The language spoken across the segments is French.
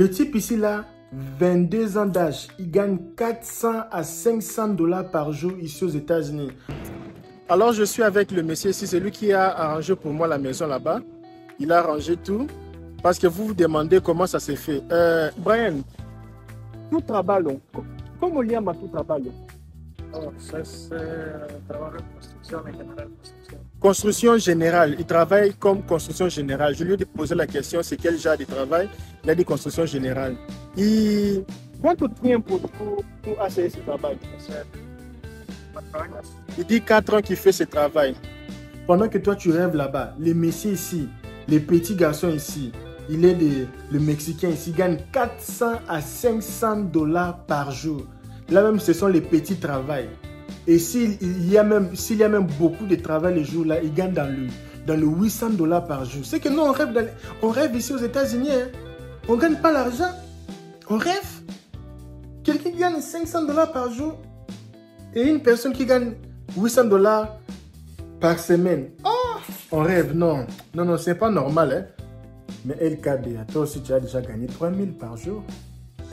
Le type ici, là, 22 ans d'âge, il gagne 400 à 500 dollars par jour ici aux États-Unis. Alors, je suis avec le monsieur ici, c'est lui qui a arrangé pour moi la maison là-bas. Il a arrangé tout. Parce que vous vous demandez comment ça s'est fait. Brian, tout travail, comment il y a tout travail? Oh, ça c'est travail de construction en général. Construction générale. Il travaille comme construction générale. Je lui ai posé la question, c'est quel genre de travail? Il a dit construction générale. Quanto tempo tu achas esse trabalho? Il dit 4 ans qu'il fait ce travail. Pendant que toi tu rêves là-bas, les messieurs ici, les petits garçons ici, il est le Mexicain ici, gagne 400 à 500 dollars par jour. Là même, ce sont les petits travails. Et s'il y a même beaucoup de travail les jours là, il gagne dans le 800 dollars par jour. C'est que nous, on rêve ici aux États-Unis. Hein? On ne gagne pas l'argent. On rêve. Quelqu'un qui gagne 500 dollars par jour et une personne qui gagne 800 dollars par semaine. Oh, on rêve. Non, non, non, c'est pas normal. Hein? Mais LKB, toi aussi, tu as déjà gagné 3000 par jour.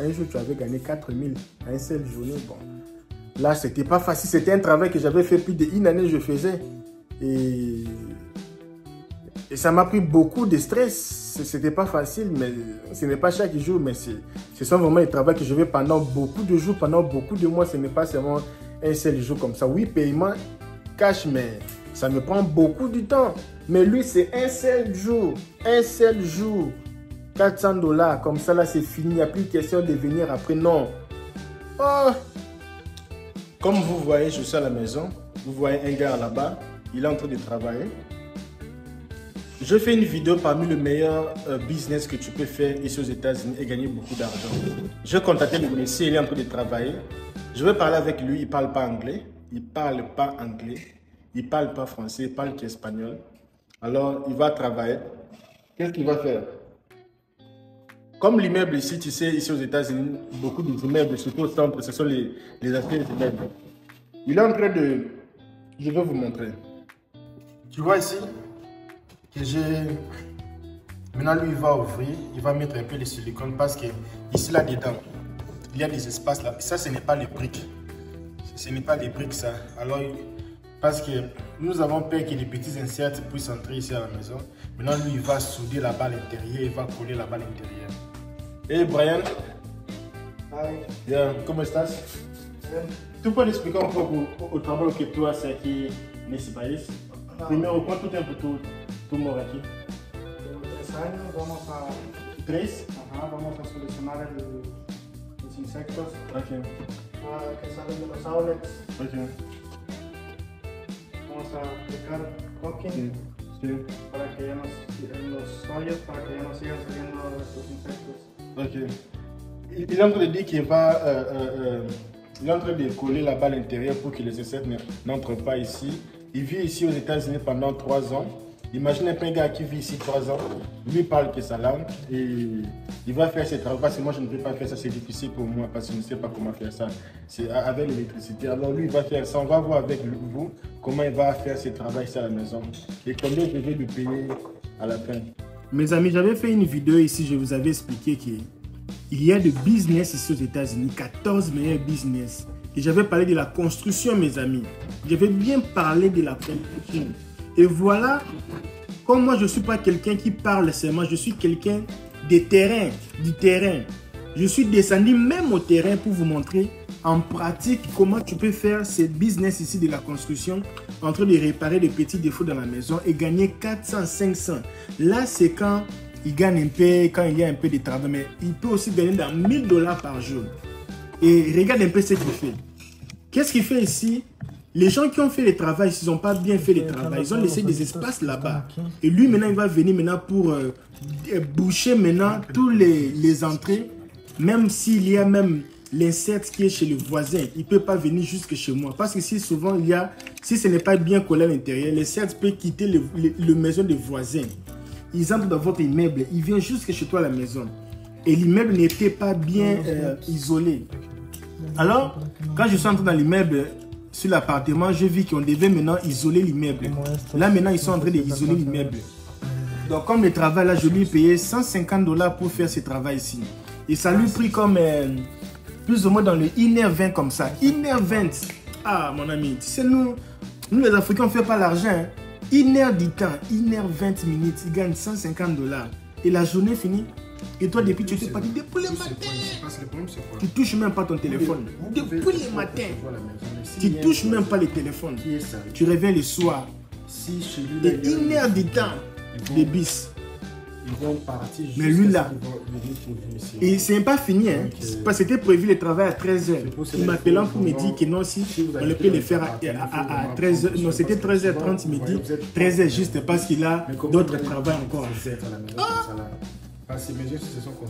Un jour, tu avais gagné 4000 à une seule journée. Bon, là, c'était pas facile. C'était un travail que j'avais fait plus d'une année, je faisais. Et ça m'a pris beaucoup de stress. C'était pas facile, mais ce n'est pas chaque jour. Mais ce sont vraiment des travaux que je fais pendant beaucoup de jours, pendant beaucoup de mois. Ce n'est pas seulement un seul jour comme ça. Oui, paiement cash, mais ça me prend beaucoup de temps. Mais lui, c'est un seul jour. Un seul jour. 400 dollars. Comme ça, là, c'est fini. Il n'y a plus question de venir après. Non. Oh. Comme vous voyez, je suis à la maison. Vous voyez un gars là-bas. Il est en train de travailler. Je fais une vidéo parmi le meilleur business que tu peux faire ici aux États-Unis et gagner beaucoup d'argent. Je contactais le monsieur. Il est en train de travailler. Je vais parler avec lui. Il ne parle pas anglais. Il ne parle pas anglais. Il ne parle pas français. Il parle qu'espagnol. Alors, il va travailler. Qu'est-ce qu'il va faire? Comme l'immeuble ici, tu sais, ici aux États-Unis, beaucoup d'immeubles, surtout au centre, ce sont les anciens immeubles. Il est en train de... Je vais vous montrer. Tu vois ici que j'ai... Maintenant, lui, il va ouvrir, il va mettre un peu de silicone parce que ici, là-dedans, il y a des espaces là. Ça, ce n'est pas les briques. Ce n'est pas les briques, ça. Alors, parce que nous avons peur que les petits inserts puissent entrer ici à la maison. Maintenant, lui, il va souder là-bas à l'intérieur, il va coller là-bas à l'intérieur. Hey, Brian. Hi. Yeah, ¿cómo estás? Bien. ¿Tú puedes explicar un poco el trabajo que tú haces aquí en ese país? Primero, ¿cuánto tiempo tú moras aquí? Tengo 3 años, vamos a... ¿3? Ajá, vamos a solucionar los insectos que salen de los outlets. Okay. Vamos a aplicar caulking para que ya no, en los hoyos para que ya no sigan saliendo estos insectos. Ok. Il est en train de dire qu'il va... il est en train de coller là-bas à l'intérieur pour que les insectes n'entrent pas ici. Il vit ici aux États-Unis pendant 3 ans. Imagine un peu un gars qui vit ici 3 ans. Lui parle que sa langue et il va faire ses travaux. Parce que moi, je ne peux pas faire ça. C'est difficile pour moi parce que je ne sais pas comment faire ça. C'est avec l'électricité. Alors lui, il va faire ça. On va voir avec vous comment il va faire ses travaux ici à la maison. Et combien je vais lui payer à la fin. Mes amis, j'avais fait une vidéo ici. Je vous avais expliqué qu'il y a de business ici aux États-Unis. 14 meilleurs business. Et j'avais parlé de la construction, mes amis. J'avais bien parlé de la construction. Et voilà, comme moi, je ne suis pas quelqu'un qui parle seulement, je suis quelqu'un des terrains, du terrain. Je suis descendu même au terrain pour vous montrer en pratique comment tu peux faire ce business ici de la construction, en train de réparer des petits défauts dans la maison et gagner 400, 500. Là, c'est quand il gagne un peu, quand il y a un peu de travail, mais il peut aussi gagner dans 1000 dollars par jour. Et regarde un peu ce qu'il fait. Qu'est-ce qu'il fait ici? Les gens qui ont fait le travail, ils n'ont pas bien fait le travail. Ils ont laissé des espaces là-bas. Et lui, maintenant, il va venir maintenant pour boucher maintenant tous les entrées. Même s'il y a même l'insecte qui est chez le voisin, il ne peut pas venir jusque chez moi. Parce que si souvent, si ce n'est pas bien collé à l'intérieur, l'insecte peut quitter le maison des voisins. Ils entrent dans votre immeuble, ils viennent jusque chez toi à la maison. Et l'immeuble n'était pas bien isolé. Alors, quand je suis entré dans l'immeuble, sur l'appartement, j'ai vu qu'on devait maintenant isoler l'immeuble. Là, maintenant, ils sont en train d'isoler l'immeuble. Donc, comme le travail, là, je lui ai payé 150 dollars pour faire ce travail ici. Et ça lui prit comme plus ou moins dans le 1h20 comme ça. 1h20. Ah, mon ami, tu sais, nous les Africains, on ne fait pas l'argent. Hein. 1h du temps, 1h20 minutes, il gagne $150. Et la journée finie. Et toi, depuis, tu t'es parti depuis le matin. Tu touches même pas ton téléphone. Depuis le matin. Tu touches même pas le téléphone. Tu reviens le soir. Et 1h du temps, les bis. Ils vont partir. Mais lui là. Et c'est pas fini. Hein. Parce que c'était prévu le travail à 13h. Il m'appelant pour me dire que non, si on peut le faire à 13h. Non, c'était 13h30, il me dit 13h juste parce qu'il a d'autres travail encore à faire.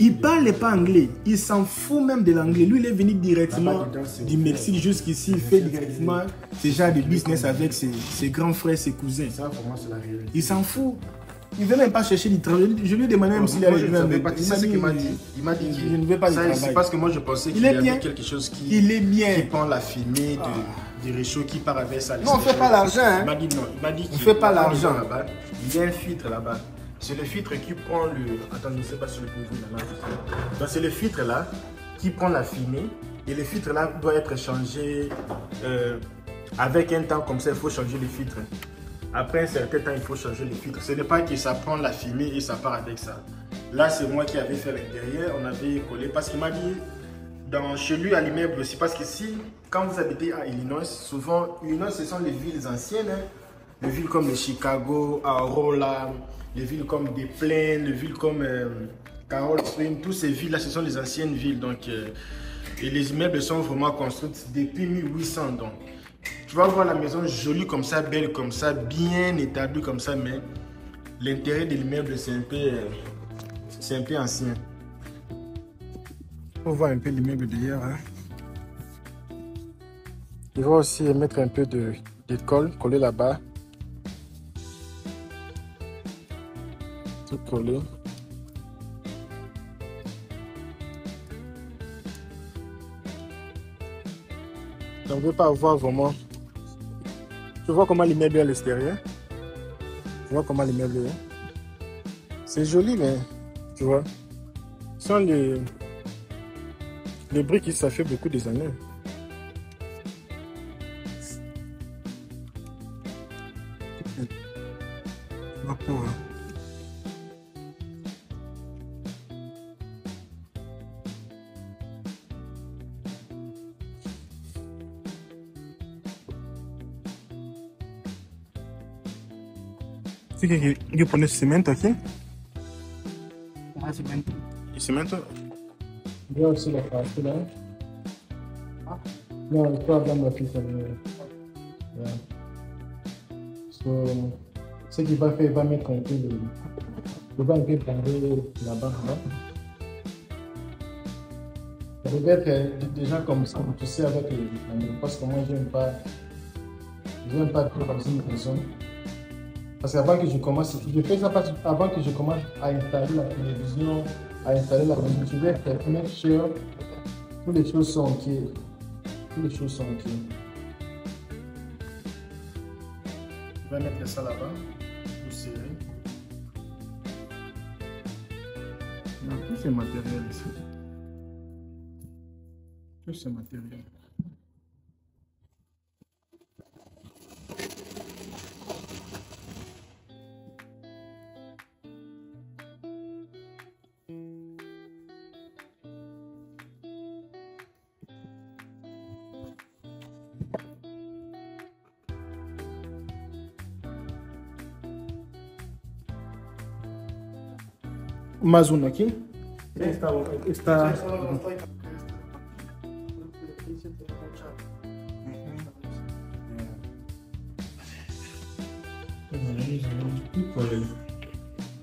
Il ne parle pas anglais, il s'en fout même de l'anglais. Lui, il est venu directement du Mexique jusqu'ici. Il fait directement ce genre de business avec ses grands frères, ses cousins. Il s'en fout. Il ne veut même pas chercher du travail. Je lui ai demandé même s'il a les mêmes. C'est ce qu'il m'a dit. Il m'a dit je ne veux pas de travail. C'est parce que moi je pensais qu'il y avait quelque chose qui prend la fumée du réchaud qui part avec ça. Non, on ne fait pas l'argent. Hein. Il m'a dit non. Il m'a dit qu'il ne fait pas l'argent. Il y a un filtre là-bas. C'est le filtre qui prend le... Attends, je ne sais pas si je peux vous là. Donc c'est le filtre là qui prend la fumée. Et le filtre là doit être changé avec un temps comme ça. Il faut changer le filtre. Après un certain temps, il faut changer le filtre. Ce n'est pas que ça prend la fumée et ça part avec ça. Là, c'est moi qui avais fait l'intérieur. On avait collé parce qu'il m'a dit, chez lui à l'immeuble aussi, parce que si, quand vous habitez à Illinois, souvent, Illinois, ce sont les villes anciennes. Hein. Les villes comme Chicago, Aurora, les villes comme Des Plaines, les villes comme Carol Springs. Toutes ces villes-là, ce sont les anciennes villes. Donc, et les immeubles sont vraiment construits depuis 1800. Donc, tu vas voir la maison jolie comme ça, belle comme ça, bien établie comme ça, mais l'intérieur de l'immeuble, c'est un peu ancien. On voit un peu l'immeuble d'ailleurs. Hein. Il va aussi mettre un peu de colle, coller là-bas. Tout coller. On ne veut pas voir vraiment. Tu vois comment l'immeuble est à l'extérieur. Tu vois comment l'immeuble est. C'est joli, mais tu vois. Ce sont les briques qui ça fait beaucoup des années. Sí, que yo pones cemento aquí. Ah, cemento. ¿Y cemento? Yo sí lo faço, né? No, estou hablando aqui também. Yeah. So, ce qu'il va faire, il va mettre un peu de... Il va un peu prendre là-bas. Ça peut être des gens comme ça, tu sais, avec les amis. Parce que moi, je n'aime pas trop dans une maison. Parce qu'avant que je commence, je fais ça parce avant que je commence à installer la télévision, à installer la maison, je vais make sure toutes les choses sont OK. Toutes les choses sont OK. Je vais mettre ça là-bas, pour serrer. Non, tout ce matériel ici. Tout ce matériel. Mazun aqui. Está. Tout collé.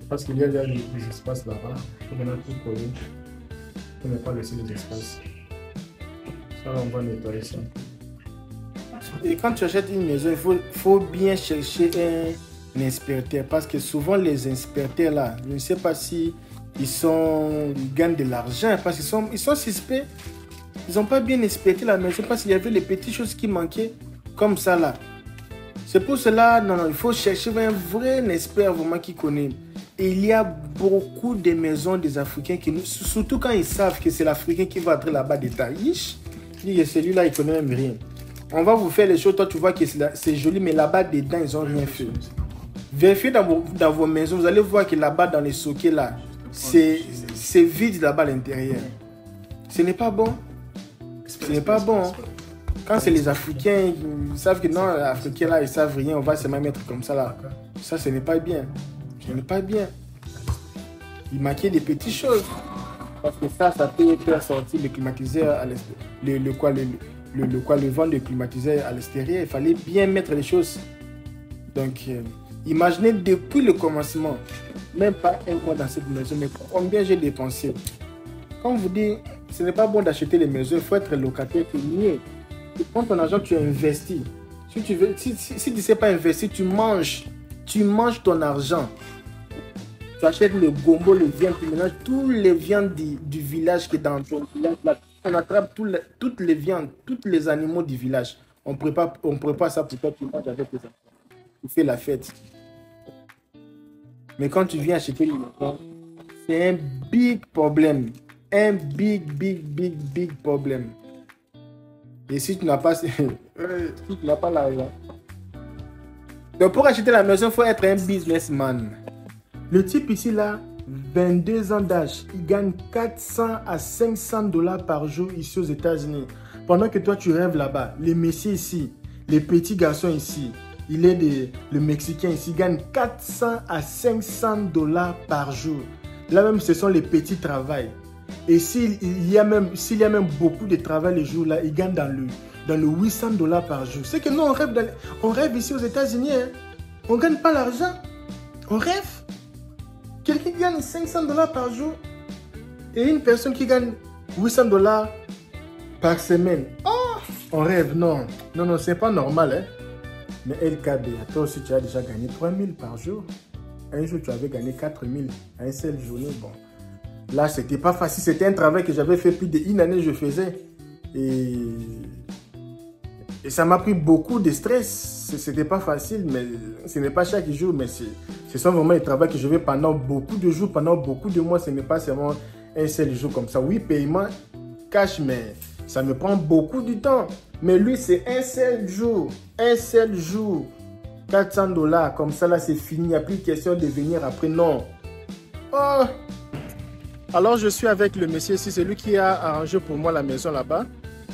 Parce qu'il y a des espaces là-bas. Il faut maintenant tout coller. Pour ne pas laisser les espaces. Ça, on va nettoyer ça. Et quand tu achètes une maison, il faut bien chercher un inspecteur. Parce que souvent, les inspecteurs là, je ne sais pas si ils gagnent de l'argent. Parce qu'ils sont suspects. Ils n'ont pas bien inspecté la maison parce qu'il y avait les petites choses qui manquaient. Comme ça là. C'est pour cela, non, il faut chercher un vrai expert vraiment qui connaît. Et il y a beaucoup de maisons des Africains qui, surtout quand ils savent que c'est l'Africain qui va être là-bas d'État riche, ils disent que celui-là, il ne connaît même rien. On va vous faire les choses, toi tu vois que c'est joli, mais là-bas dedans, ils n'ont rien fait. Vérifiez dans vos maisons, vous allez voir que là-bas, dans les sockets, là, c'est vide là-bas à l'intérieur. Ce n'est pas bon. Ce n'est pas bon. Quand c'est les Africains, ils savent que non, les Africains là, ils savent rien, on va se mettre comme ça là. Ça, ce n'est pas bien. Ce n'est pas bien. Il manquait des petites choses. Parce que ça peut faire sortir le climatiseur à l'extérieur. Le vent de climatiseur à l'extérieur. Il fallait bien mettre les choses. Donc, imaginez depuis le commencement, même pas un mois dans cette maison, mais combien j'ai dépensé. Quand on vous dit, ce n'est pas bon d'acheter les maisons, il faut être locataire, c'est mieux. Tu prends ton argent, tu investis. Si tu ne sais pas investir, tu manges ton argent. Tu achètes le gombo, le viande, tu mélanges tous les viandes du village qui est dans ton village. Là, on attrape toutes les viandes, tous les animaux du village. On prépare ça pour toi, tu manges avec tes enfants. Tu fais la fête. Mais quand tu viens acheter le maison, c'est un big problème. Un big problème. Et si tu n'as pas l'argent. Donc pour acheter la maison, il faut être un businessman. Le type ici là, 22 ans d'âge, il gagne 400 à 500 dollars par jour ici aux États-Unis. Pendant que toi tu rêves là-bas, les messieurs ici, les petits garçons ici, le Mexicain ici, il gagne 400 à 500 dollars par jour. Là même, ce sont les petits travails. Et s'il y a même beaucoup de travail les jours là, il gagne dans le 800 dollars par jour. C'est que nous, on rêve ici aux États-Unis. Hein. On ne gagne pas l'argent. On rêve. Quelqu'un qui gagne 500 dollars par jour et une personne qui gagne 800 dollars par semaine. Oh, on rêve. Non, c'est pas normal. Hein. Mais LKB, toi aussi, tu as déjà gagné 3000 par jour. Un jour, tu avais gagné 4000 à une seule journée. Bon. Là, c'était pas facile. C'était un travail que j'avais fait plus d'une année, je faisais. Et ça m'a pris beaucoup de stress. C'était pas facile, mais ce n'est pas chaque jour. Mais ce sont vraiment des travaux que je fais pendant beaucoup de jours, pendant beaucoup de mois. Ce n'est pas seulement un seul jour comme ça. Oui, paiement cash, mais ça me prend beaucoup de temps. Mais lui, c'est un seul jour. Un seul jour. 400 dollars. Comme ça, là, c'est fini. Il n'y a plus question de venir après. Non. Oh! Alors, je suis avec le monsieur ici, c'est lui qui a arrangé pour moi la maison là-bas.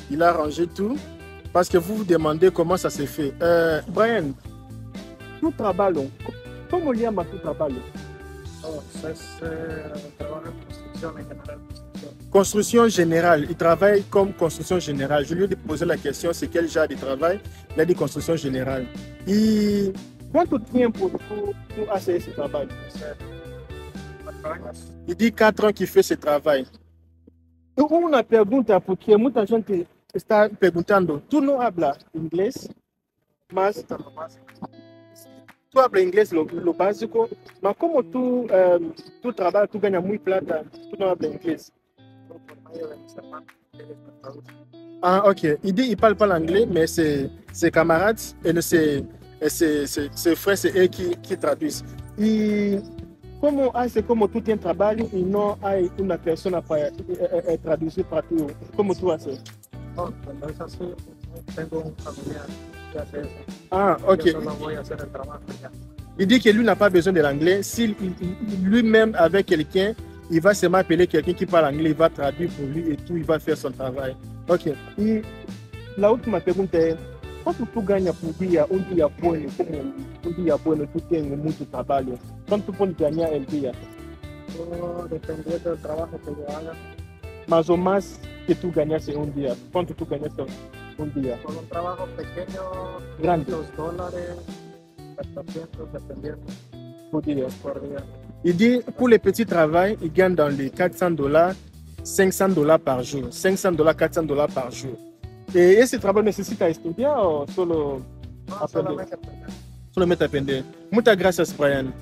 Il a arrangé tout. Parce que vous vous demandez comment ça s'est fait. Brian, tu travailles. Comment il y a tout travail? Oh, ça, c'est travail de construction en général. Construction générale. Il travaille comme construction générale. Je lui ai posé la question, c'est quel genre de travail? Il a dit construction générale. Et quanto tempo tu hace esse trabalho? Il dit 4 ans qu'il fait ce travail. Uma pergunta, porque muita gente está perguntando, tu não habla inglês, mas tu habla inglês lo básico, mas como tu trabalha, tu ganha muito plata, tu não habla inglês. Ah, ok. Il dit il parle pas l'anglais, mais ses camarades et ses frères, c'est eux qui traduisent. Et como tu tens trabalho e não há uma pessoa para traduzir para tu, como tu haces? Cuando es así, tengo un familiar que hace eso. Ah, ok. Yo solo voy a hacer el trabajo ya. Il dit que lui n'a pas besoin de l'anglais. Si lui-même avec quelqu'un, il va seulement appeler quelqu'un qui parle anglais, il va traduire pour lui et tout, il va faire son travail. Ok. E la última pergunta é, quanto tu ganha por dia, dia bom, como dia bom tu tem muito trabalho? Quanto tu pode ganhar el dia? Dependiendo del trabajo que yo haga. Más o más que tú ganaste un día. ¿Cuánto tú ganaste un día? Con un trabajo pequeño, grande. $2, 400, dependiendo. Por día. Por día. Il dit, pour les petits travaux, il gagne dans les 400 dollars, 500 dollars par jour. 500 dollars, 400 dollars par jour. Et esse trabalho necessita estudar ou solo No, solamente aprender. solamente aprender? Muchas gracias, Brian.